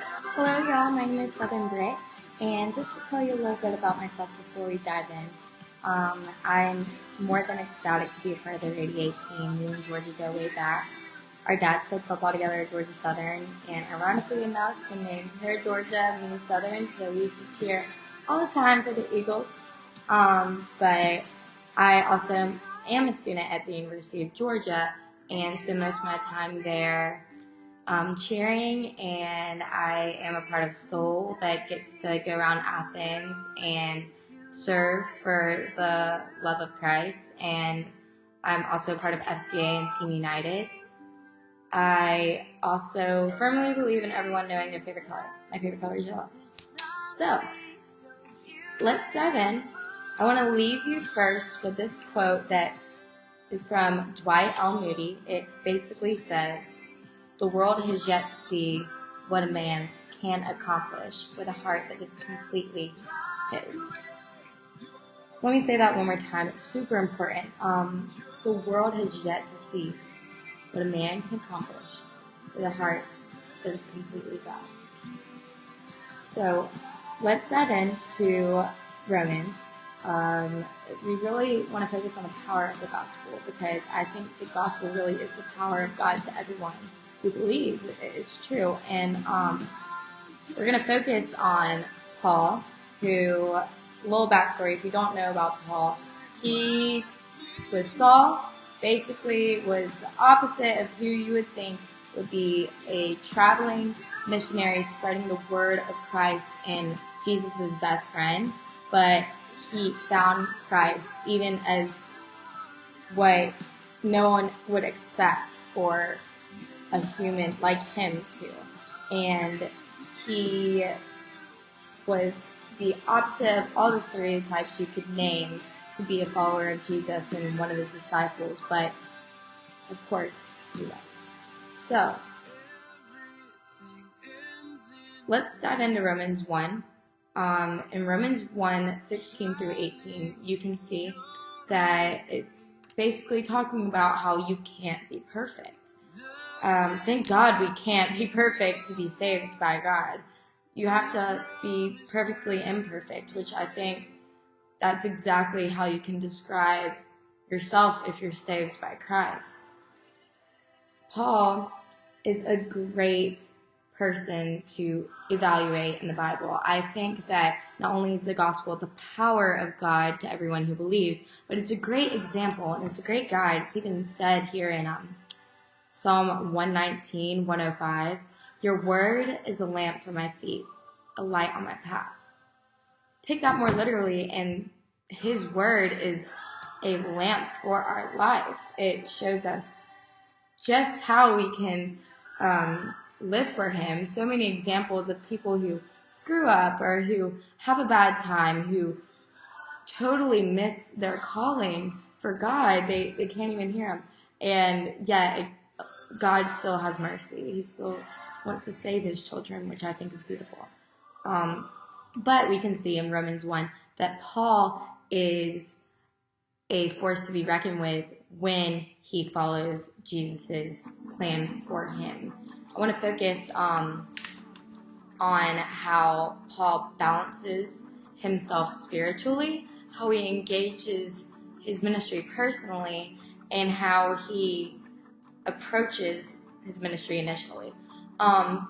Hello, y'all. My name is Southern Britt, and just to tell you a little bit about myself before we dive in, I'm more than ecstatic to be a part of the 88 team. Me and Georgia go way back. Our dads played football together at Georgia Southern, and ironically enough, the names her Georgia, me Southern, so we used to cheer all the time for the Eagles. But I also am a student at the University of Georgia and spend most of my time there cheering, and I am a part of Soul that gets to go around Athens and serve for the love of Christ, and I'm also a part of FCA and Team United. I also firmly believe in everyone knowing their favorite color. My favorite color is yellow. So, let's dive in. I want to leave you first with this quote that is from Dwight L. Moody. It basically says, "The world has yet to see what a man can accomplish with a heart that is completely his." Let me say that one more time. It's super important. The world has yet to see what a man can accomplish with a heart that is completely God's. So let's dive into Romans. We really want to focus on the power of the gospel because I think the gospel really is the power of God to everyone who believes it's true. And we're going to focus on Paul, who, a little backstory, if you don't know about Paul, he was Saul, basically was the opposite of who you would think would be a traveling missionary spreading the word of Christ and Jesus' best friend. But he found Christ even as what no one would expect for a human like him to. And he was the opposite of all the stereotypes you could name to be a follower of Jesus and one of his disciples, but of course he was. So, let's dive into Romans 1. In Romans 1, 16 through 18, you can see that it's basically talking about how you can't be perfect. Thank God we can't be perfect to be saved by God. You have to be perfectly imperfect, which I think that's exactly how you can describe yourself if you're saved by Christ. Paul is a great person to evaluate in the Bible. I think that not only is the gospel the power of God to everyone who believes, but it's a great example and it's a great guide. It's even said here in Psalm 119, 105, "Your word is a lamp for my feet, a light on my path." Take that more literally, and his word is a lamp for our life. It shows us just how we can live for him. So many examples of people who screw up or who have a bad time, who totally miss their calling for God. They can't even hear him. And yet God still has mercy. He still wants to save his children, which I think is beautiful. But we can see in Romans 1 that Paul is a force to be reckoned with when he follows Jesus' plan for him. I want to focus on how Paul balances himself spiritually, how he engages his ministry personally, and how he approaches his ministry initially.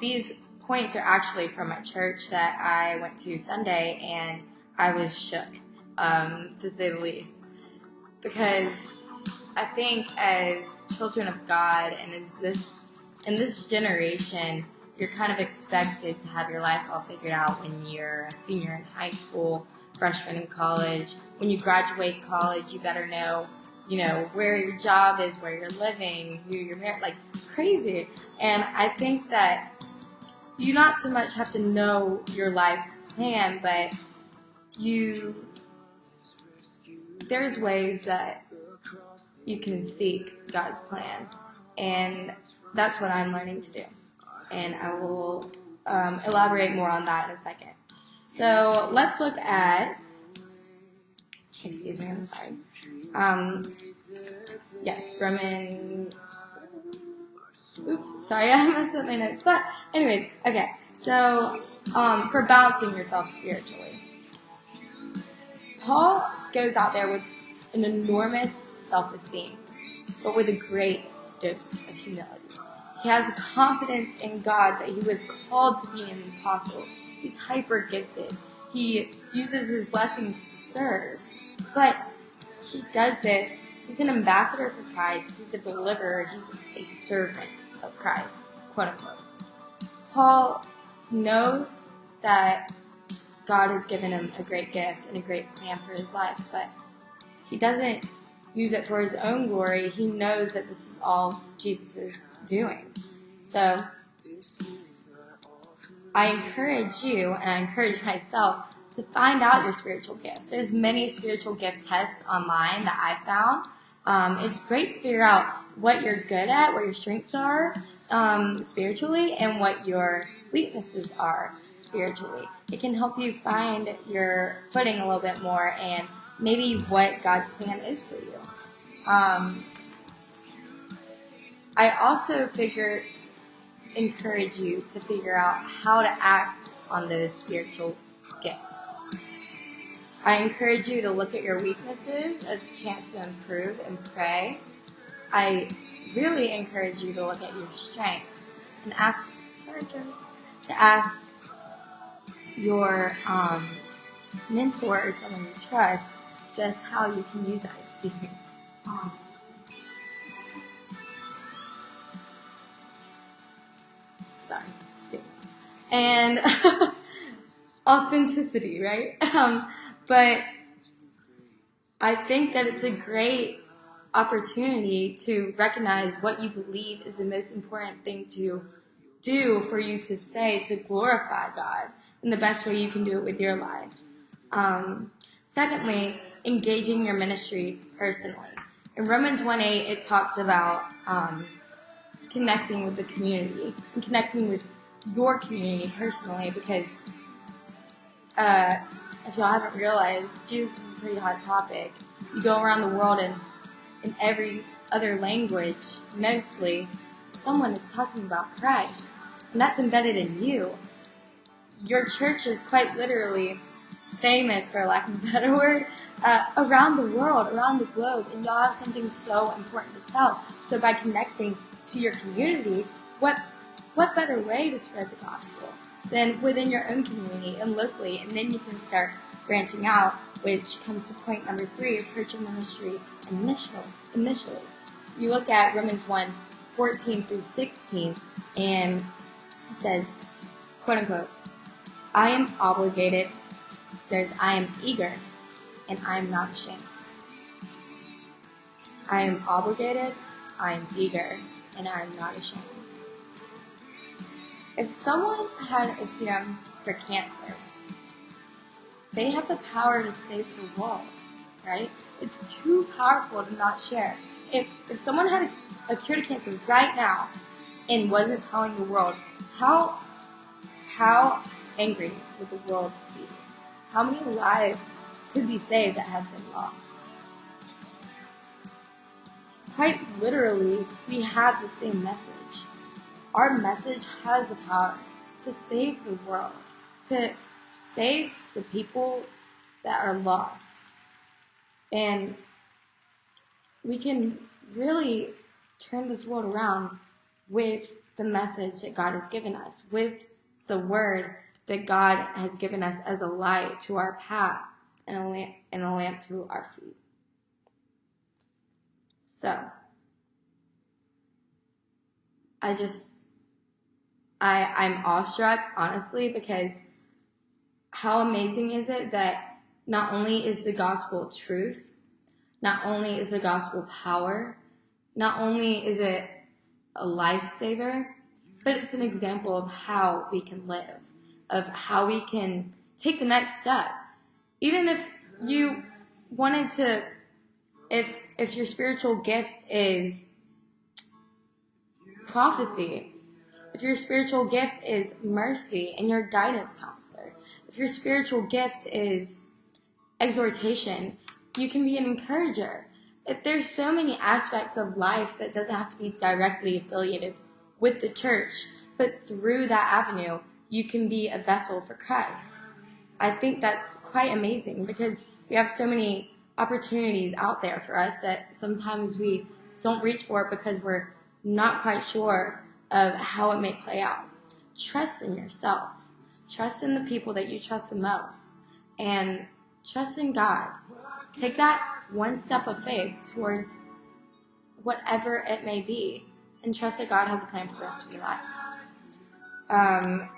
These points are actually from my church that I went to Sunday, and I was shook, to say the least, because I think as children of God and in this generation, you're kind of expected to have your life all figured out when you're a senior in high school, freshman in college. When you graduate college, you better know where your job is, where you're living, who you're married, like crazy. And I think that you not so much have to know your life's plan, but there's ways that you can seek God's plan. And that's what I'm learning to do. And I will elaborate more on that in a second. So let's look at, excuse me, I'm sorry. Yes, Oops, sorry, I messed up my notes. But anyways, okay. So for balancing yourself spiritually, Paul goes out there with an enormous self-esteem, but with a great dose of humility. He has confidence in God that he was called to be an apostle. He's hyper gifted. He uses his blessings to serve. But he does this. He's an ambassador for Christ. He's a believer. He's a servant of Christ, quote unquote. Paul knows that God has given him a great gift and a great plan for his life, but he doesn't use it for his own glory. He knows that this is all Jesus is doing. So I encourage you, and I encourage myself, to find out your spiritual gifts. There's many spiritual gift tests online that I found. It's great to figure out what you're good at, what your strengths are spiritually, and what your weaknesses are spiritually. It can help you find your footing a little bit more and maybe what God's plan is for you. I also encourage you to figure out how to act on those spiritual gifts. I encourage you to look at your weaknesses as a chance to improve and pray. I really encourage you to look at your strengths and ask your mentor or someone you trust just how you can use that. Excuse me. Sorry, excuse me. And authenticity, right? But I think that it's a great opportunity to recognize what you believe is the most important thing to do for you to say to glorify God in the best way you can do it with your life. Secondly, engaging your ministry personally. In Romans 1:8, it talks about connecting with the community and connecting with your community personally, because if y'all haven't realized, Jesus is a pretty hot topic. You go around the world and in every other language, mostly, someone is talking about Christ. And that's embedded in you. Your church is quite literally famous, for lack of a better word, around the world, around the globe. And y'all have something so important to tell. So by connecting to your community, what better way to spread the gospel than within your own community and locally? And then you can start branching out, which comes to point number 3, approach your ministry initially. You look at Romans 1:14 through 16, and it says, quote unquote, I am obligated, I am eager, and I am not ashamed. I am obligated, I am eager, and I am not ashamed. If someone had a serum for cancer, they have the power to save the world, right? It's too powerful to not share. If someone had a cure to cancer right now and wasn't telling the world, how angry would the world be? How many lives could be saved that have been lost? Quite literally, we have the same message. Our message has the power to save the world, to save the people that are lost. And we can really turn this world around with the message that God has given us, with the word that God has given us as a light to our path and a lamp to our feet. So, I'm awestruck, honestly, because how amazing is it that not only is the gospel truth, not only is the gospel power, not only is it a lifesaver, but it's an example of how we can live, of how we can take the next step. Even if you wanted to, if your spiritual gift is prophecy, if your spiritual gift is mercy and your guidance counselor, if your spiritual gift is exhortation, you can be an encourager. If there's so many aspects of life that doesn't have to be directly affiliated with the church, but through that avenue, you can be a vessel for Christ. I think that's quite amazing because we have so many opportunities out there for us that sometimes we don't reach for it because we're not quite sure of how it may play out. Trust in yourself. Trust in the people that you trust the most. And trust in God. Take that one step of faith towards whatever it may be, and trust that God has a plan for the rest of your life. I'm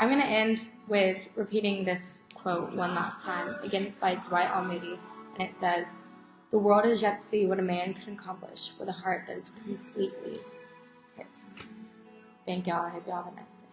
going to end with repeating this quote one last time. Again, it's by Dwight L. Moody, and it says, "The world is yet to see what a man can accomplish with a heart that is completely his." Thank y'all. I hope y'all have a nice day.